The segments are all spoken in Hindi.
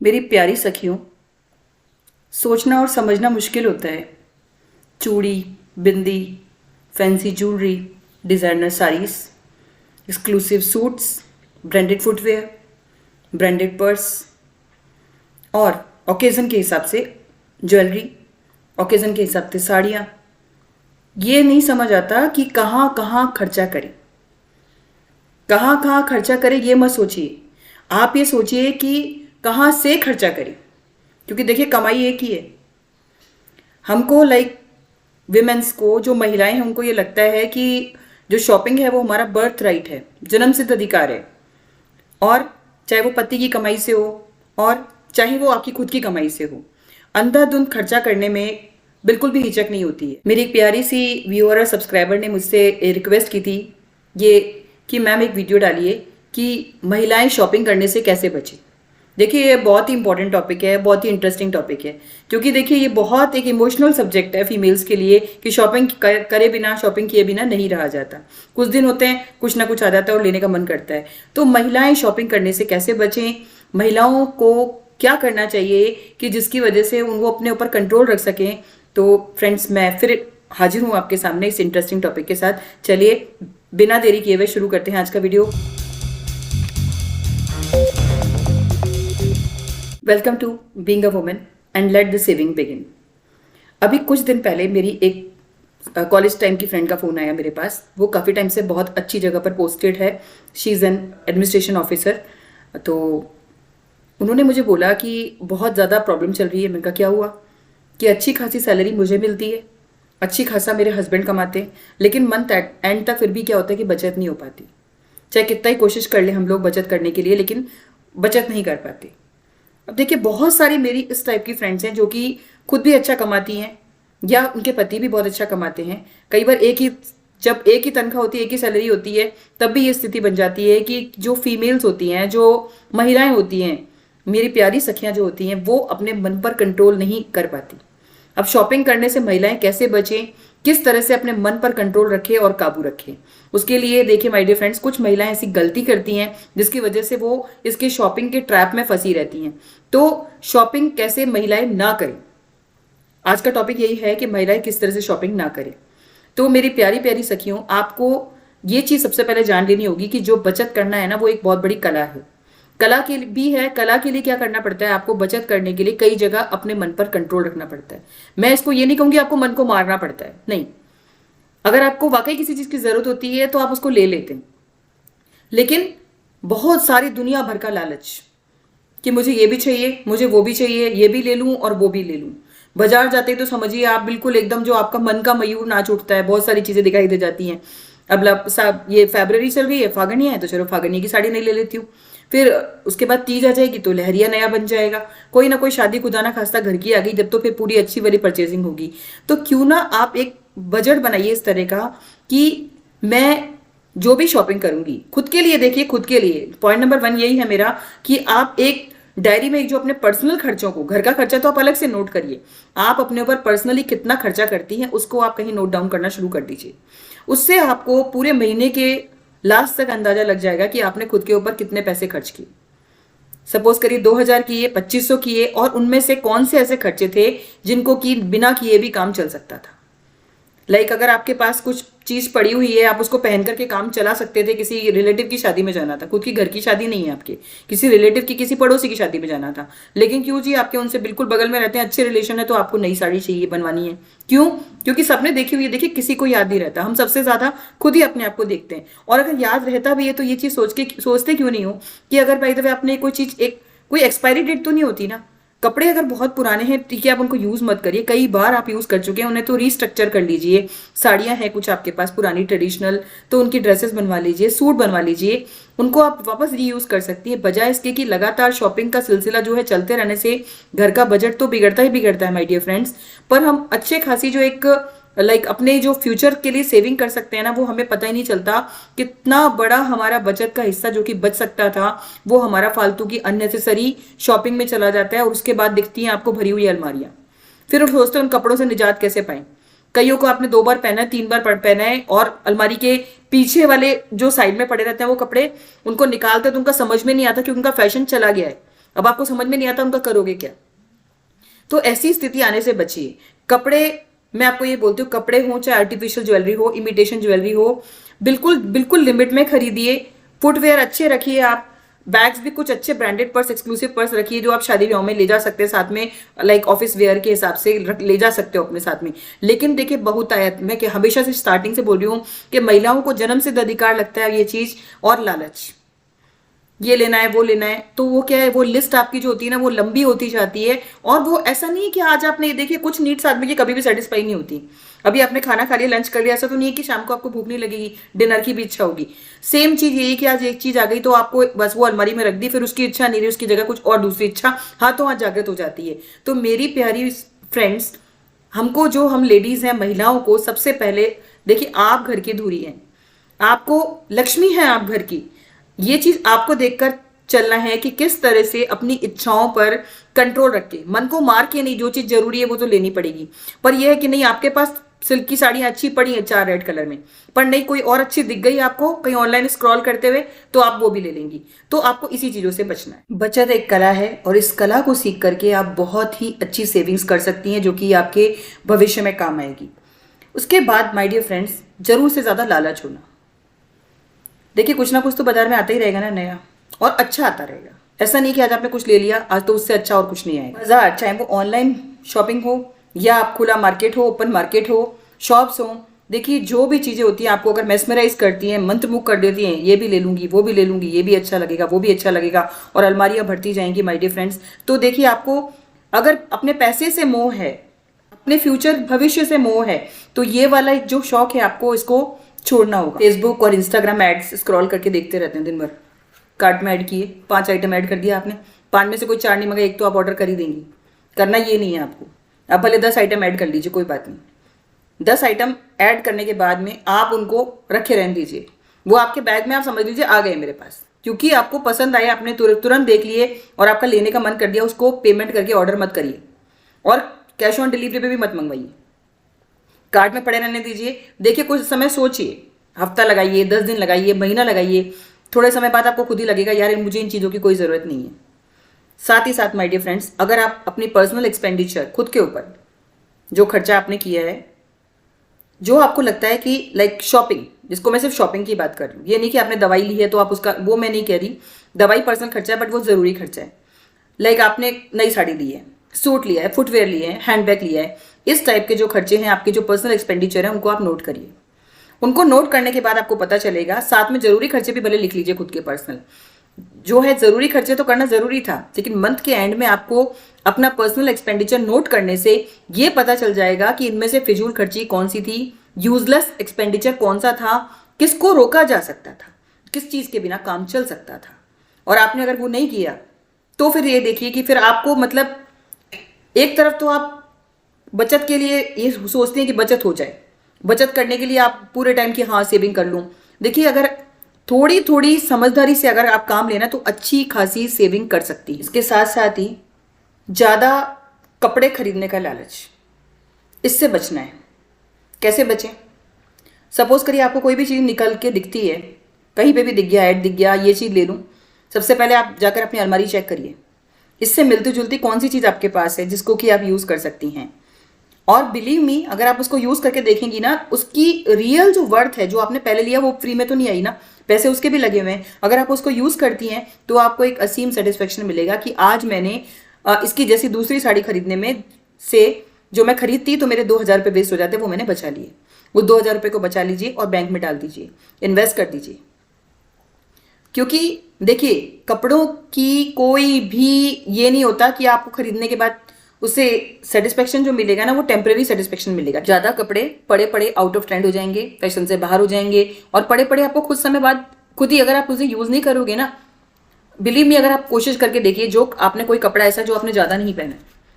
मेरी प्यारी सखियों, सोचना और समझना मुश्किल होता है। चूड़ी, बिंदी, fancy jewellery, designer sarees, exclusive suits, branded footwear, branded purse और ओकेज़न के हिसाब से ज्वेलरी, ओकेज़न के हिसाब से साड़ियाँ। ये नहीं समझ आता कि कहाँ कहाँ खर्चा करें, कहाँ कहाँ खर्चा करें। ये मत सोचिए, आप ये सोचिए कि कहाँ से खर्चा करें, क्योंकि देखिए कमाई एक ही है। हमको विमेंस को, जो महिलाएं हैं, उनको ये लगता है कि जो शॉपिंग है वो हमारा बर्थ राइट है, जन्मसिद्ध अधिकार है। और चाहे वो पति की कमाई से हो और चाहे वो आपकी खुद की कमाई से हो, अंधाधुंध खर्चा करने में बिल्कुल भी हिचक नहीं होती है। मेरी एक प्यारी सी व्यूअर और सब्सक्राइबर ने मुझसे रिक्वेस्ट की थी ये कि मैम एक वीडियो डालिए कि महिलाएं शॉपिंग करने से कैसे बचें। देखिए ये बहुत ही इंपॉर्टेंट टॉपिक है, बहुत ही इंटरेस्टिंग टॉपिक है, क्योंकि देखिए ये बहुत एक इमोशनल सब्जेक्ट है फीमेल्स के लिए कि शॉपिंग करे बिना, शॉपिंग किए बिना नहीं रहा जाता। कुछ दिन होते हैं, कुछ ना कुछ आ जाता है और लेने का मन करता है। तो महिलाएं शॉपिंग करने से कैसे बचें, महिलाओं को क्या करना चाहिए कि जिसकी वजह से वो अपने ऊपर कंट्रोल रख सकें। तो फ्रेंड्स, मैं फिर हाजिर हूँ आपके सामने इस इंटरेस्टिंग टॉपिक के साथ। चलिए बिना देरी किए हुए शुरू करते हैं आज का video. Welcome to being a women and let the saving begin. अभी कुछ दिन पहले मेरी एक कॉलेज टाइम की फ्रेंड का फ़ोन आया मेरे पास। वो काफ़ी टाइम से बहुत अच्छी जगह पर पोस्टेड है, she is an administration officer. तो उन्होंने मुझे बोला कि बहुत ज़्यादा प्रॉब्लम चल रही है। मैंने कहा क्या हुआ? कि अच्छी खासी सैलरी मुझे मिलती है, अच्छी खासा मेरे हस्बैंड कमाते हैं, लेकिन मंथ एंड तक फिर भी क्या होता है कि बचत नहीं हो पाती। चाहे कितना ही कोशिश कर ले हम लोग बचत करने के लिए, लेकिन बचत नहीं कर पाते। अब देखिए बहुत सारी मेरी इस टाइप की फ्रेंड्स हैं जो कि खुद भी अच्छा कमाती हैं या उनके पति भी बहुत अच्छा कमाते हैं। कई बार जब एक ही तनख्वाह होती है, एक ही सैलरी होती है, तब भी ये स्थिति बन जाती है कि जो फीमेल्स होती हैं, जो महिलाएं होती हैं, मेरी प्यारी सखियां जो होती हैं, वो अपने मन पर कंट्रोल नहीं कर पाती। अब शॉपिंग करने से महिलाएं कैसे बचें, किस तरह से अपने मन पर कंट्रोल रखें और काबू रखें, उसके लिए देखिए माय डियर फ्रेंड्स, कुछ महिलाएं ऐसी गलती करती हैं जिसकी वजह से वो इसके शॉपिंग के ट्रैप में फंसी रहती हैं। तो शॉपिंग कैसे महिलाएं ना करें, आज का टॉपिक यही है कि महिलाएं किस तरह से शॉपिंग ना करें। तो मेरी प्यारी प्यारी सखियों, आपको ये चीज़ सबसे पहले जान लेनी होगी कि जो बचत करना है ना, वो एक बहुत बड़ी कला है। कला के लिए भी है। कला के लिए क्या करना पड़ता है, आपको बचत करने के लिए कई जगह अपने मन पर कंट्रोल रखना पड़ता है। मैं इसको ये नहीं कहूँगी आपको मन को मारना पड़ता है, नहीं। अगर आपको वाकई किसी चीज़ की ज़रूरत होती है तो आप उसको ले लेते हैं, लेकिन बहुत सारी दुनिया भर का लालच कि मुझे ये भी चाहिए, मुझे वो भी चाहिए, ये भी ले लूँ और वो भी ले लूँ। बाजार जाते ही तो समझिए आप बिल्कुल एकदम जो आपका मन का मयूर नाच उठता है, बहुत सारी चीज़ें दिखाई दे जाती हैं। अब ये फरवरी चल रही है, फागनिया है, तो चलो फागनिया की साड़ी नहीं ले लेती हूँ। फिर उसके बाद तीज आ जाएगी तो लहरिया नया बन जाएगा। कोई ना कोई शादी खुदा ना खास्ता घर की आ गई जब, तो फिर पूरी अच्छी वाली परचेजिंग होगी। तो क्यों ना आप एक बजट बनाइए इस तरह का कि मैं जो भी शॉपिंग करूंगी खुद के लिए, देखिए खुद के लिए पॉइंट नंबर 1 यही है मेरा कि आप एक डायरी में जो अपने पर्सनल खर्चों को, घर का खर्चा तो आप अलग से नोट kariye, आप अपने ऊपर पर्सनली कितना खर्चा करती हैं उसको आप कहीं नोट डाउन करना शुरू कर दीजिए। उससे आपको पूरे महीने के लास्ट तक अंदाजा लग जाएगा कि आपने खुद के ऊपर कितने पैसे खर्च किए। सपोज करिए 2000 किए, 2500 किए, और उनमें से कौन से ऐसे खर्चे थे जिनको कि बिना किए भी काम चल सकता था। अगर आपके पास कुछ चीज पड़ी हुई है, आप उसको पहन करके काम चला सकते थे। किसी रिलेटिव की शादी में जाना था, खुद की घर की शादी नहीं है आपके, किसी रिलेटिव की, किसी पड़ोसी की शादी में जाना था, लेकिन क्यों जी आपके उनसे बिल्कुल बगल में रहते हैं, अच्छे रिलेशन है, तो आपको नई साड़ी चाहिए, बनवानी है। क्यों? क्योंकि सबने देखी हुई है। देखिए किसी को याद नहीं रहता, हम सबसे ज्यादा खुद ही अपने आप को देखते हैं। और अगर याद रहता भी है तो ये चीज सोचते क्यों नहीं हो कि अगर बाय द वे आपने कोई चीज, कोई एक्सपायरी डेट तो नहीं होती ना। कपड़े अगर बहुत पुराने हैं, ठीक है, आप उनको यूज मत करिए, कई बार आप यूज कर चुके हैं उन्हें, तो रीस्ट्रक्चर कर लीजिए। साड़ियां हैं कुछ आपके पास पुरानी ट्रेडिशनल, तो उनकी ड्रेसेस बनवा लीजिए, सूट बनवा लीजिए, उनको आप वापस रीयूज कर सकती है, बजाय इसके कि लगातार शॉपिंग का सिलसिला जो है चलते रहने से घर का बजट तो बिगड़ता ही बिगड़ता है माय डियर फ्रेंड्स। पर हम अच्छे खासी जो अपने जो फ्यूचर के लिए सेविंग कर सकते हैं ना, वो हमें पता ही नहीं चलता। कितना बड़ा हमारा बचत का हिस्सा जो कि बच सकता था, वो हमारा फालतू की अननेसेसरी शॉपिंग में चला जाता है, और उसके बाद दिखती हैं आपको भरी हुई अलमारियां। फिर हम सोचते हैं उन कपड़ों से निजात कैसे पाएं। कईयों को आपने 2 बार पहना है, 3 बार पहना है, और अलमारी के पीछे वाले जो साइड में पड़े रहते हैं वो कपड़े, उनको निकालते तो उनका समझ में नहीं आता क्योंकि उनका फैशन चला गया है। अब आपको समझ में नहीं आता उनका करोगे क्या। तो ऐसी स्थिति आने से बचिए। कपड़े, मैं आपको ये बोलती हूँ, कपड़े हो चाहे आर्टिफिशियल ज्वेलरी हो, इमिटेशन ज्वेलरी हो, बिल्कुल बिल्कुल लिमिट में खरीदिए। फुटवेयर अच्छे रखिए आप। बैग्स भी कुछ अच्छे ब्रांडेड पर्स, एक्सक्लूसिव पर्स रखिए जो आप शादी ब्याह में ले जा सकते हैं साथ में, लाइक ऑफिस वेयर के हिसाब से ले जा सकते हो अपने साथ में। लेकिन देखिए बहुतायत में, कि हमेशा से स्टार्टिंग से बोल रही हूँ कि महिलाओं को जन्म से अधिकार लगता है ये चीज और लालच, ये लेना है वो लेना है, तो वो क्या है, वो लिस्ट आपकी जो होती है ना वो लंबी होती जाती है। और वो ऐसा नहीं है कि आज आपने, देखिए कुछ नीड्स आदमी की कभी भी सेटिस्फाई नहीं होती। अभी आपने खाना खा लिया, लंच कर लिया, ऐसा तो नहीं है कि शाम को आपको भूख नहीं लगेगी, डिनर की भी इच्छा होगी। सेम चीज यही कि आज एक चीज आ गई तो आपको बस वो अलमारी में रख दी, फिर उसकी इच्छा नहीं रही, उसकी जगह कुछ और दूसरी इच्छा हाथों हाथ जागृत हो जाती है। तो मेरी प्यारी फ्रेंड्स, हमको, जो हम लेडीज हैं, महिलाओं को सबसे पहले देखिए, आप घर की धुरी हैं, आपको लक्ष्मी है आप घर की। ये चीज आपको देखकर चलना है कि किस तरह से अपनी इच्छाओं पर कंट्रोल रख के, मन को मार के नहीं, जो चीज जरूरी है वो तो लेनी पड़ेगी। पर यह है कि नहीं, आपके पास सिल्क की साड़ियां अच्छी पड़ी है 4 रेड कलर में, पर नहीं कोई और अच्छी दिख गई आपको कहीं ऑनलाइन स्क्रॉल करते हुए, तो आप वो भी ले लेंगी। तो आपको इसी चीजों से बचना है। बचत एक कला है और इस कला को सीख करके आप बहुत ही अच्छी सेविंग्स कर सकती हैं जो कि आपके भविष्य में काम आएगी। उसके बाद माय डियर फ्रेंड्स, जरूर से ज्यादा लालच होना। देखिए कुछ ना कुछ तो बाजार में आता ही रहेगा ना नया, और अच्छा आता रहेगा। ऐसा नहीं कि आज आपने कुछ ले लिया, आज तो उससे अच्छा और कुछ नहीं आएगा। बाजार, चाहे वो ऑनलाइन शॉपिंग हो या आप खुला मार्केट हो, ओपन मार्केट हो, शॉप्स हो, देखिए जो भी चीजें होती हैं आपको अगर मेस्मराइज करती हैं, मंत्रमुग्ध कर देती हैं, ये भी ले लूंगी, वो भी ले लूंगी, ये भी अच्छा लगेगा, वो भी अच्छा लगेगा, और अलमारियां भरती जाएंगी माय डियर फ्रेंड्स। तो देखिए आपको अगर अपने पैसे से मोह है, अपने फ्यूचर भविष्य से मोह है, तो ये वाला जो शौक है आपको इसको छोड़ना होगा। फेसबुक और इंस्टाग्राम एड्स स्क्रॉल करके देखते रहते हैं दिन भर, कार्ट में ऐड किए, 5 आइटम ऐड कर दिया आपने, 5 में से कोई 4 नहीं मंगा, एक तो आप ऑर्डर कर ही देंगी। करना ये नहीं है आपको। आप भले 10 आइटम ऐड कर लीजिए, कोई बात नहीं, 10 आइटम ऐड करने के बाद में आप उनको रखे रहने दीजिए। वो आपके बैग में आप समझ लीजिए आ गए मेरे पास, क्योंकि आपको पसंद आया, आपने तुरंत देख लिए और आपका लेने का मन कर दिया, उसको पेमेंट करके ऑर्डर मत करिए और कैश ऑन डिलीवरी पे भी मत मंगवाइए। कार्ट में पड़े रहने दीजिए। देखिए कुछ समय सोचिए, हफ्ता लगाइए, 10 दिन लगाइए, महीना लगाइए, थोड़े समय बाद आपको खुद ही लगेगा यार मुझे इन चीज़ों की कोई ज़रूरत नहीं है। साथ ही साथ माय डियर फ्रेंड्स, अगर आप अपनी पर्सनल एक्सपेंडिचर, खुद के ऊपर जो खर्चा आपने किया है, जो आपको लगता है कि लाइक शॉपिंग, जिसको मैं सिर्फ शॉपिंग की बात कर रही हूँ, ये नहीं कि आपने दवाई ली है तो आप उसका, वो मैं नहीं कह रही, दवाई पर्सनल खर्चा है बट वो ज़रूरी खर्चा है। लाइक आपने नई साड़ी ली है, सूट लिया है, फुटवेयर लिए हैं, हैंडबैग लिया है, इस टाइप के जो खर्चे हैं आपके, जो पर्सनल एक्सपेंडिचर है, उनको आप नोट करिए। उनको नोट करने के बाद आपको पता चलेगा, साथ में जरूरी खर्चे भी भले लिख लीजिए खुद के पर्सनल, जो है जरूरी खर्चे तो करना जरूरी था, लेकिन मंथ के एंड में आपको अपना पर्सनल एक्सपेंडिचर नोट करने से ये पता चल जाएगा कि इनमें से फिजूल खर्ची कौन सी थी, यूजलेस एक्सपेंडिचर कौन सा था, किसको रोका जा सकता था, किस चीज के बिना काम चल सकता था। और आपने अगर वो नहीं किया तो फिर ये देखिए कि फिर आपको, मतलब एक तरफ तो आप बचत के लिए ये सोचते हैं कि बचत हो जाए, बचत करने के लिए आप पूरे टाइम की हाँ सेविंग कर लूं। देखिए अगर थोड़ी थोड़ी समझदारी से अगर आप काम लेना तो अच्छी खासी सेविंग कर सकती है। इसके साथ साथ ही ज़्यादा कपड़े खरीदने का लालच, इससे बचना है। कैसे बचें? सपोज करिए आपको कोई भी चीज़ निकल के दिखती है, कहीं पे भी दिख गया, ऐड दिख गया, ये चीज़ ले लूँ। सबसे पहले आप जाकर अपनी अलमारी चेक करिए, इससे मिलती जुलती कौन सी चीज़ आपके पास है जिसको कि आप यूज़ कर सकती हैं। और बिलीव मी, अगर आप उसको यूज़ करके देखेंगी ना, उसकी रियल जो वर्थ है, जो आपने पहले लिया वो फ्री में तो नहीं आई ना, पैसे उसके भी लगे हुए हैं। अगर आप उसको यूज़ करती हैं तो आपको एक असीम सेटिस्फेक्शन मिलेगा कि आज मैंने इसकी जैसी दूसरी साड़ी खरीदने में से जो मैं खरीदती तो मेरे 2,000 रुपये वेस्ट हो जाते, वो मैंने बचा लिए। वो 2,000 रुपये को बचा लीजिए और बैंक में डाल दीजिए, इन्वेस्ट कर दीजिए। क्योंकि देखिए कपड़ों की कोई भी ये नहीं होता कि आपको खरीदने के बाद उससे सेटिस्फेक्शन जो मिलेगा ना, वो टेम्परेरी सेटिस्फेक्शन मिलेगा। ज्यादा कपड़े पड़े पड़े आउट ऑफ ट्रेंड हो जाएंगे, फैशन से बाहर हो जाएंगे, और पड़े पड़े आपको कुछ समय बाद खुद ही, अगर आप उसे यूज नहीं करोगे ना, बिलीव मी, अगर आप कोशिश करके देखिए, जो आपने कोई कपड़ा ऐसा जो आपने ज्यादा नहीं पहना,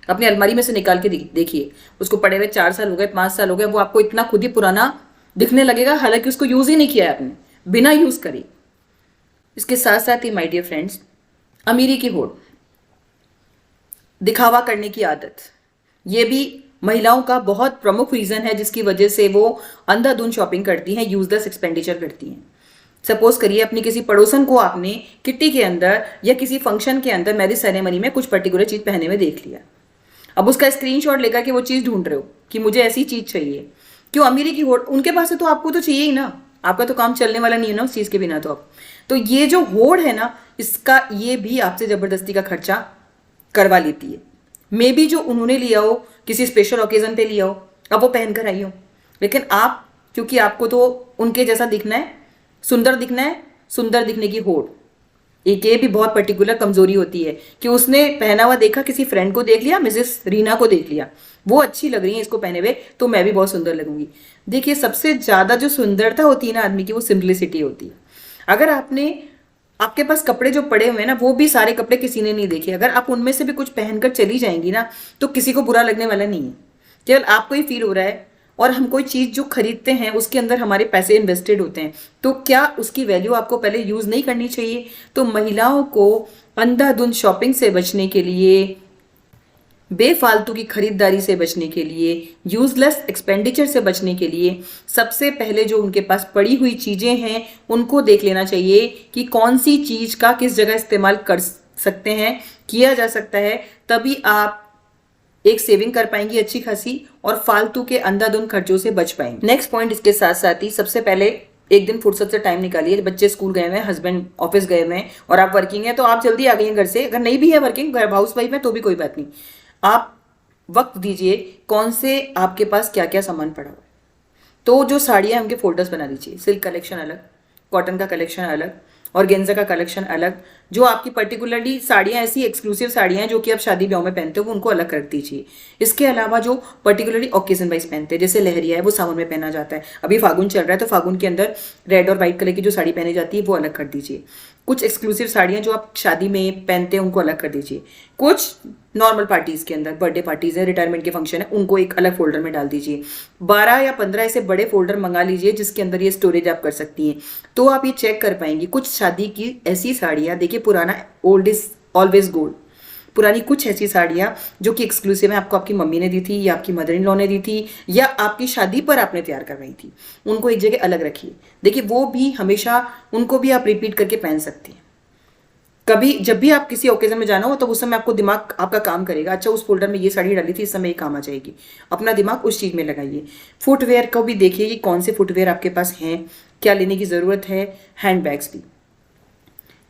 अपनी अलमारी में से निकाल के देखिए, उसको पड़े हुए 4 साल हो गए, 5 साल हो गए, वो आपको इतना खुद ही पुराना दिखने लगेगा, हालांकि उसको यूज ही नहीं किया है आपने, बिना यूज करे। इसके साथ साथ ही माय डियर फ्रेंड्स, अमीरी की होड़, दिखावा करने की आदत, ये भी महिलाओं का बहुत प्रमुख रीजन है जिसकी वजह से वो अंधाधुंध शॉपिंग करती हैं, यूजलेस एक्सपेंडिचर करती हैं। सपोज करिए अपनी किसी पड़ोसन को आपने किट्टी के अंदर या किसी फंक्शन के अंदर मैरिज सेरेमनी में कुछ पर्टिकुलर चीज पहने हुए देख लिया। अब उसका स्क्रीनशॉट लेकर के वो चीज ढूंढ रहे हो कि मुझे ऐसी चीज चाहिए। क्यों? अमीरी की होड़ उनके पास है तो आपको तो चाहिए ही ना, आपका तो काम चलने वाला नहीं है ना उस चीज के बिना। तो ये जो होड़ है ना, इसका ये भी आपसे जबरदस्ती का खर्चा करवा लेती है। मे बी जो उन्होंने लिया हो किसी स्पेशल ओकेजन पे लिया हो, अब वो पहन कर आई हो, लेकिन आप, क्योंकि आपको तो उनके जैसा दिखना है, सुंदर दिखना है, सुंदर दिखने की होड़। एक ये भी बहुत पर्टिकुलर कमजोरी होती है कि उसने पहना हुआ देखा, किसी फ्रेंड को देख लिया, मिसेस रीना को देख लिया, वो अच्छी लग रही है इसको पहने हुए, तो मैं भी बहुत सुंदर लगूंगी। देखिए, सबसे ज्यादा जो सुंदरता होती है ना आदमी की, वो सिंप्लिसिटी होती है। अगर आपके पास कपड़े जो पड़े हुए हैं ना, वो भी सारे कपड़े किसी ने नहीं देखे, अगर आप उनमें से भी कुछ पहनकर चली जाएंगी ना, तो किसी को बुरा लगने वाला नहीं है। केवल आपको ही फील हो रहा है। और हम कोई चीज जो खरीदते हैं उसके अंदर हमारे पैसे इन्वेस्टेड होते हैं, तो क्या उसकी वैल्यू आपको पहले यूज नहीं करनी चाहिए? तो महिलाओं को अंधाधुंध शॉपिंग से बचने के लिए, बेफालतू की खरीदारी से बचने के लिए, यूजलेस एक्सपेंडिचर से बचने के लिए, सबसे पहले जो उनके पास पड़ी हुई चीजें हैं उनको देख लेना चाहिए कि कौन सी चीज का किस जगह इस्तेमाल कर सकते हैं, किया जा सकता है। तभी आप एक सेविंग कर पाएंगी अच्छी खासी और फालतू के अंधाधुंध खर्चों से बच पाएंगे। नेक्स्ट पॉइंट इसके साथ साथ ही, सबसे पहले एक दिन फुर्सत से टाइम निकालिए। बच्चे स्कूल गए हुए हैं, हस्बैंड ऑफिस गए हुए हैं और आप वर्किंग है, तो आप जल्दी आ गई हैं घर से। अगर नहीं भी है वर्किंग, घर हाउस वाइफ है, तो भी कोई बात नहीं, आप वक्त दीजिए कौन से आपके पास क्या क्या सामान पड़ा हुआ है। तो जो साड़ियाँ हैं उनके फोल्डर्स बना दीजिए, सिल्क कलेक्शन अलग, कॉटन का कलेक्शन अलग, और गेंजा का कलेक्शन अलग। जो आपकी पर्टिकुलरली साड़ियाँ, ऐसी एक्सक्लूसिव साड़ियाँ हैं जो कि आप शादी ब्याह में पहनते हो, उनको अलग रख दीजिए। इसके अलावा जो पर्टिकुलरली ओकेजन वाइज पहनते हैं, जैसे लहरिया है, वो सावन में पहना जाता है, अभी फागुन चल रहा है तो फागुन के अंदर रेड और व्हाइट कलर की जो साड़ी पहनी जाती है वो अलग कर दीजिए। कुछ एक्सक्लूसिव साड़ियाँ जो आप शादी में पहनते हैं उनको अलग कर दीजिए। कुछ नॉर्मल पार्टीज के अंदर, बर्थडे पार्टीज है, रिटायरमेंट के फंक्शन है, उनको एक अलग फोल्डर में डाल दीजिए। 12 या 15 ऐसे बड़े फोल्डर मंगा लीजिए जिसके अंदर ये स्टोरेज आप कर सकती हैं, तो आप ये चेक कर पाएंगी। कुछ शादी की ऐसी साड़ियाँ, देखिए पुराना ओल्ड इज ऑलवेज गोल्ड, पुरानी कुछ ऐसी साड़ियाँ जो कि एक्सक्लूसिव है, आपको आपकी मम्मी ने दी थी या आपकी मदर इन लॉ ने दी थी या आपकी शादी पर आपने तैयार करवाई थी, उनको एक जगह अलग रखिए। देखिए वो भी हमेशा, उनको भी आप रिपीट करके पहन सकती हैं। कभी जब भी आप किसी ओकेजन में जाना हो तो उस समय आपको दिमाग आपका काम करेगा, अच्छा उस फोल्डर में ये साड़ी डाली थी, इस समय ये काम आ जाएगी। अपना दिमाग उस चीज़ में लगाइए। फुटवेयर को भी देखिए कि कौन से फुटवेयर आपके पास हैं, क्या लेने की ज़रूरत है। हैंड बैग्स भी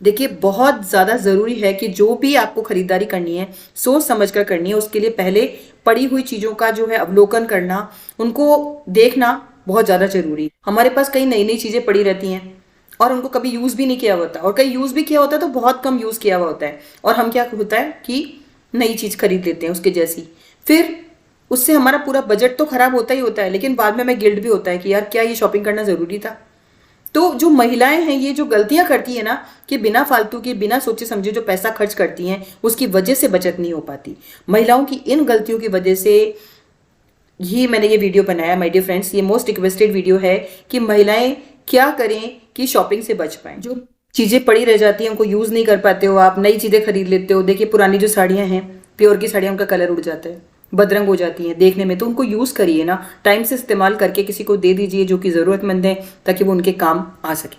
देखिए, बहुत ज़्यादा ज़रूरी है कि जो भी आपको खरीदारी करनी है सोच समझ कर करनी है। उसके लिए पहले पड़ी हुई चीज़ों का जो है अवलोकन करना, उनको देखना बहुत ज़्यादा जरूरी है। हमारे पास कई नई नई चीज़ें पड़ी रहती हैं और उनको कभी यूज़ भी नहीं किया होता, और कहीं यूज़ भी किया होता है तो बहुत कम यूज़ किया हुआ होता है, और हम क्या होता है कि नई चीज़ खरीद लेते हैं उसके जैसी। फिर उससे हमारा पूरा बजट तो खराब होता ही होता है, लेकिन बाद में हमें गिल्ट भी होता है कि यार क्या ये शॉपिंग करना ज़रूरी था। तो जो महिलाएं हैं, ये जो गलतियां करती है ना, कि बिना फालतू के, बिना सोचे समझे जो पैसा खर्च करती हैं, उसकी वजह से बचत नहीं हो पाती। महिलाओं की इन गलतियों की वजह से ही मैंने ये वीडियो बनाया। माय डियर फ्रेंड्स, ये मोस्ट रिक्वेस्टेड वीडियो है कि महिलाएं क्या करें कि शॉपिंग से बच पाएं। जो चीज़ें पड़ी रह जाती हैं उनको यूज़ नहीं कर पाते हो, आप नई चीज़ें खरीद लेते हो। देखिए पुरानी जो साड़ियाँ हैं, प्योर की साड़ियाँ, उनका कलर उड़ जाता है, बदरंग हो जाती हैं देखने में, तो उनको यूज़ करिए ना, टाइम से इस्तेमाल करके किसी को दे दीजिए जो कि ज़रूरतमंद है, ताकि वो उनके काम आ सके।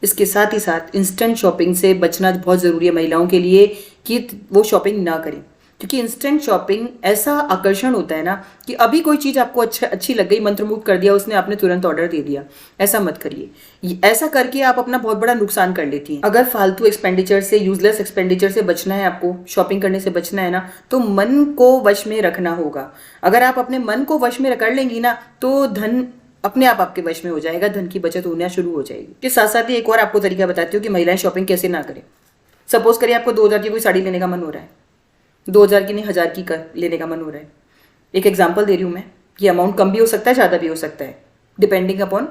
इसके साथ ही साथ इंस्टेंट शॉपिंग से बचना बहुत ज़रूरी है महिलाओं के लिए, कि वो शॉपिंग ना करें, क्योंकि इंस्टेंट शॉपिंग ऐसा आकर्षण होता है ना कि अभी कोई चीज़ आपको अच्छी लग गई, मंत्रमुग्ध कर दिया उसने, आपने तुरंत ऑर्डर दे दिया। ऐसा मत करिए, ऐसा करके आप अपना बहुत बड़ा नुकसान कर लेती हैं। अगर फालतू एक्सपेंडिचर से, यूजलेस एक्सपेंडिचर से बचना है, आपको शॉपिंग करने से बचना है ना, तो मन को वश में रखना होगा। अगर आप अपने मन को वश में कर लेंगी ना, तो धन अपने आप आपके वश में हो जाएगा, धन की बचत होना शुरू हो जाएगी। इसके साथ साथ ही एक और आपको तरीका बताती हूँ कि महिलाएं शॉपिंग कैसे ना करें। सपोज करिए आपको 2000 की कोई साड़ी लेने का मन हो रहा है, 2000 की नहीं 1000 की लेने का मन हो रहा है। एक एग्जांपल दे रही हूँ मैं, ये अमाउंट कम भी हो सकता है, ज़्यादा भी हो सकता है, डिपेंडिंग अपॉन,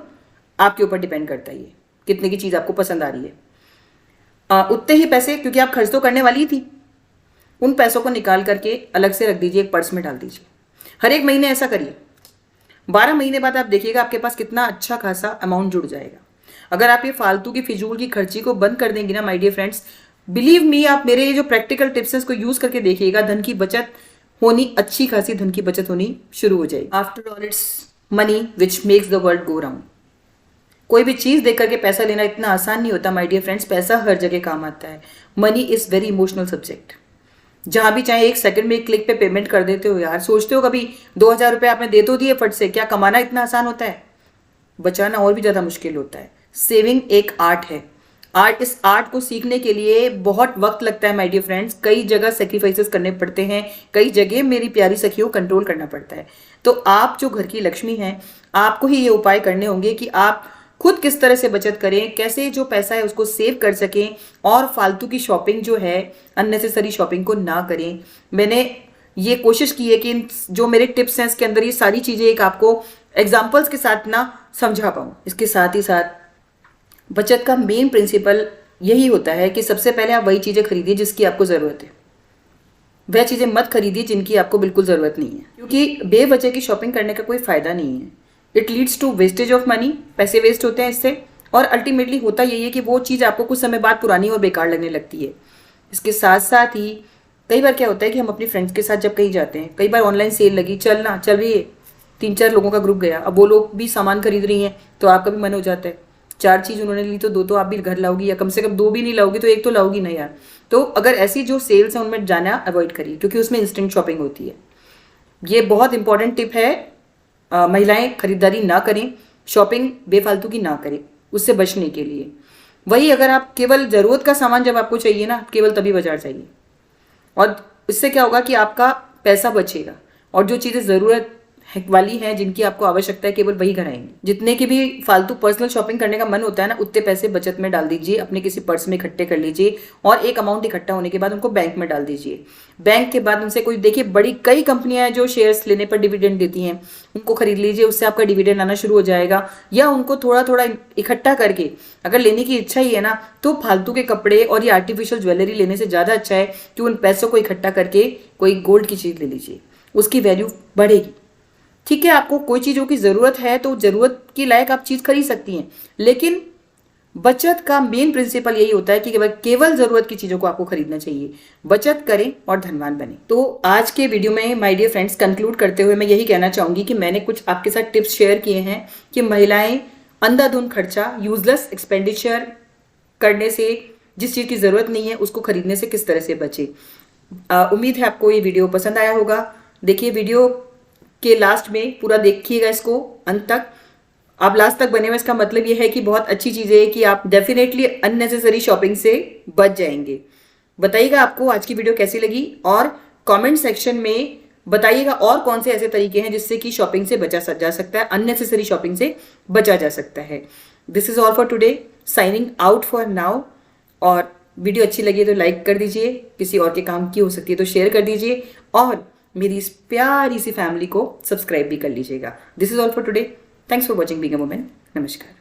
आपके ऊपर डिपेंड करता है ये कितने की चीज़ आपको पसंद आ रही है। उतने ही पैसे, क्योंकि आप खर्च तो करने वाली ही थी, उन पैसों को निकाल करके अलग से रख दीजिए, एक पर्स में डाल दीजिए। हर एक महीने ऐसा करिए, 12 महीने बाद आप देखिएगा आपके पास कितना अच्छा खासा अमाउंट जुड़ जाएगा। अगर आप ये फालतू की फिजूल की खर्ची को बंद कर देंगे ना my dear friends, believe me, आप मेरे ये जो प्रैक्टिकल टिप्स हैं इसको यूज करके देखिएगा, धन की बचत होनी, अच्छी खासी धन की बचत होनी शुरू हो जाएगी। After all it's money which makes the world go round. कोई भी चीज़ देख करके पैसा लेना इतना आसान नहीं होता माय डियर फ्रेंड्स। पैसा हर जगह काम आता है। Money is very emotional subject. जहाँ भी चाहे एक सेकंड में एक क्लिक पे पेमेंट कर देते हो यार। सोचते हो कभी 2,000 रुपये आपने दे तो दिए फट से, क्या कमाना इतना आसान होता है? बचाना और भी ज़्यादा मुश्किल होता है। सेविंग एक आर्ट है। इस आर्ट को सीखने के लिए बहुत वक्त लगता है माय डियर फ्रेंड्स। कई जगह सेक्रीफाइसेस करने पड़ते हैं, कई जगह मेरी प्यारी सखियों कंट्रोल करना पड़ता है। तो आप जो घर की लक्ष्मी हैं, आपको ही ये उपाय करने होंगे कि आप खुद किस तरह से बचत करें, कैसे जो पैसा है उसको सेव कर सकें और फालतू की शॉपिंग जो है, अननेसेसरी शॉपिंग को ना करें। मैंने ये कोशिश की है कि जो मेरे टिप्स हैं इसके अंदर ये सारी चीज़ें एक आपको एग्जाम्पल्स के साथ ना समझा पाऊँ। इसके साथ ही साथ बचत का मेन प्रिंसिपल यही होता है कि सबसे पहले आप वही चीज़ें खरीदिए जिसकी आपको ज़रूरत है। वह चीज़ें मत खरीदिए जिनकी आपको बिल्कुल ज़रूरत नहीं है, क्योंकि बेवजह की शॉपिंग करने का कोई फ़ायदा नहीं है। It leads to wastage of money, पैसे वेस्ट होते हैं इससे, और अल्टीमेटली होता यही है कि वो चीज़ आपको कुछ समय बाद पुरानी और बेकार लगने लगती है। इसके साथ साथ ही कई बार क्या होता है कि हम अपनी फ्रेंड्स के साथ जब कहीं जाते हैं, कई बार ऑनलाइन सेल लगी, चल रही है, 3-4 लोगों का ग्रुप गया, अब वो लोग भी सामान खरीद रही हैं तो आपका भी मन हो जाता है। 4 चीज़ उन्होंने ली तो 2 तो आप भी घर लाओगी, या कम से कम 2 भी नहीं लाओगी तो 1 तो लाओगी ना यार। तो अगर ऐसी जो सेल्स हैं उनमें जाना अवॉइड करिए, क्योंकि उसमें इंस्टेंट शॉपिंग होती है। ये बहुत इंपॉर्टेंट टिप है। महिलाएं खरीदारी ना करें, शॉपिंग बेफालतू की ना करें, उससे बचने के लिए। वही अगर आप केवल ज़रूरत का सामान जब आपको चाहिए ना, केवल तभी बाजार जाइए, और इससे क्या होगा कि आपका पैसा बचेगा, और जो चीज़ें ज़रूरत वाली हैं, जिनकी आपको आवश्यकता है, केवल वही घर आएंगे। जितने की भी फालतू पर्सनल शॉपिंग करने का मन होता है ना, उतने पैसे बचत में डाल दीजिए, अपने किसी पर्स में इकट्ठे कर लीजिए, और एक अमाउंट इकट्ठा होने के बाद उनको बैंक में डाल दीजिए। बैंक के बाद उनसे कोई, देखिए बड़ी कई कंपनियां हैं जो शेयर्स लेने पर डिविडेंड देती हैं, उनको खरीद लीजिए, उससे आपका डिविडेंड आना शुरू हो जाएगा। या उनको थोड़ा थोड़ा इकट्ठा करके अगर लेने की इच्छा ही है ना, तो फालतू के कपड़े और ये आर्टिफिशियल ज्वेलरी लेने से ज़्यादा अच्छा है कि उन पैसों को इकट्ठा करके कोई गोल्ड की चीज़ ले लीजिए, उसकी वैल्यू बढ़ेगी। ठीक है, आपको कोई चीज़ों की ज़रूरत है तो ज़रूरत के लायक आप चीज़ खरीद सकती हैं, लेकिन बचत का मेन प्रिंसिपल यही होता है कि केवल ज़रूरत की चीज़ों को आपको खरीदना चाहिए। बचत करें और धनवान बनें। तो आज के वीडियो में माय डियर फ्रेंड्स कंक्लूड करते हुए मैं यही कहना चाहूँगी कि मैंने कुछ आपके साथ टिप्स शेयर किए हैं कि महिलाएं अंधाधुंध खर्चा, यूजलेस एक्सपेंडिचर करने से, जिस चीज़ की ज़रूरत नहीं है उसको खरीदने से किस तरह से बचे। उम्मीद है आपको ये वीडियो पसंद आया होगा। देखिए वीडियो के लास्ट में पूरा देखिएगा इसको अंत तक। आप लास्ट तक बने हुए, इसका मतलब ये है कि बहुत अच्छी चीज़ है कि आप डेफिनेटली अननेसेसरी शॉपिंग से बच जाएंगे। बताइएगा आपको आज की वीडियो कैसी लगी, और कमेंट सेक्शन में बताइएगा और कौन से ऐसे तरीके हैं जिससे कि शॉपिंग से बचा जा सकता है, अननेसेसरी शॉपिंग से बचा जा सकता है। This is all for today, signing out for now. और वीडियो अच्छी लगी तो लाइक कर दीजिए, किसी और के काम की हो सकती है तो शेयर कर दीजिए, और मेरी इस प्यारी सी फैमिली को सब्सक्राइब भी कर लीजिएगा। This is all for today. Thanks for watching being a woman. नमस्कार।